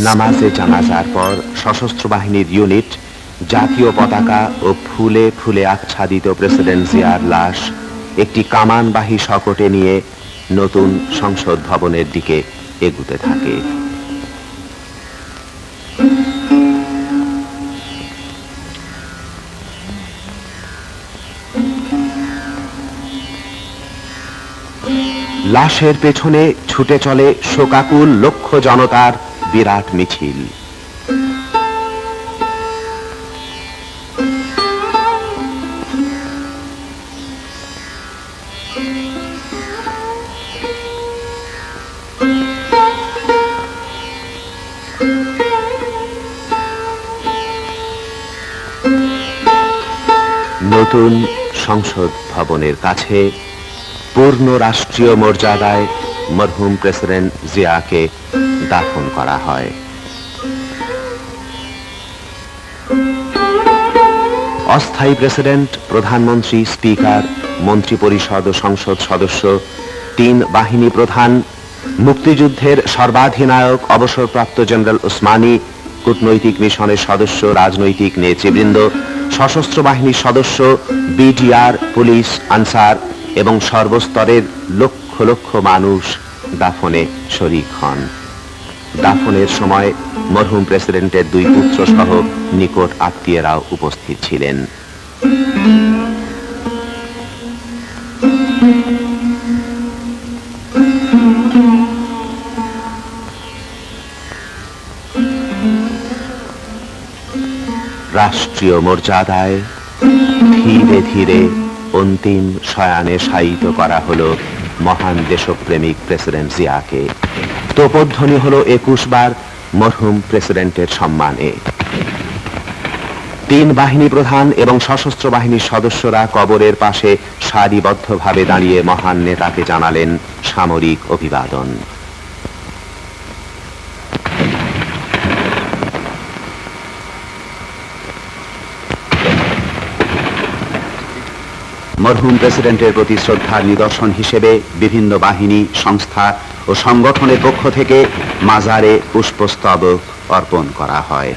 নামাজে জানাজার পর সশস্ত্র বাহিনীর ইউনিট জাতীয় পতাকা ও ফুলে ফুলে আচ্ছাদিত প্রেসিডেন্ট জিয়ার লাশ একটি কামানবাহী শকটে নিয়ে নতুন সংসদ ভবনের দিকে এগুতে থাকে। লাশের পেছনে ছুটে চলে শোকাকুল লক্ষ জনতার বিরাট মিছিল। নতুন সংসদ ভবনের কাছে পূর্ণ রাষ্ট্রীয় মর্যাদায় মরহুম প্রেসিডেন্ট জিয়াকে দাফন করা হয়। অস্থায়ী প্রেসিডেন্ট, প্রধানমন্ত্রী, স্পিকার, মন্ত্রিপরিষদ ও সংসদ সদস্য, 3 বাহিনী প্রধান, মুক্তিযুদ্ধের সর্বাধিনায়ক অবসরপ্রাপ্ত জেনারেল ওসমানী, কূটনৈতিক মিশনের সদস্য, রাজনৈতিক নেতৃবৃন্দ, সশস্ত্র বাহিনীর সদস্য, বিডিআর, পুলিশ, আনসার এবং সর্বস্তরের লক্ষ লক্ষ মানুষ দাফনে শরীক হন। দাফনের সময় মরহুম প্রেসিডেন্টের 2 পুত্র সহ নিকট আত্মীয়রাও উপস্থিত ছিলেন। রাষ্ট্রীয় মর্যাদায় ধীরে ধীরে অন্তিম শয়ানে শায়িত করা হলো মহান দেশপ্রেমিক প্রেসিডেন্ট জিয়াকে। তোপধ্বনি হলো 21 বার মরহুম প্রেসিডেন্টের সম্মানে। 3 বাহিনী প্রধান এবং সশস্ত্র বাহিনীর সদস্যরা কবরের পাশে সারিবদ্ধভাবে দাঁড়িয়ে মহান নেতাকে জানালেন সামরিক অভিবাদন। মরহুম প্রেসিডেন্টের প্রতি শ্রদ্ধার নিদর্শন হিসেবে বিভিন্ন বাহিনী, সংস্থা ও সংগঠনের পক্ষ থেকে মাজারে পুষ্পস্তবক অর্পণ করা হয়।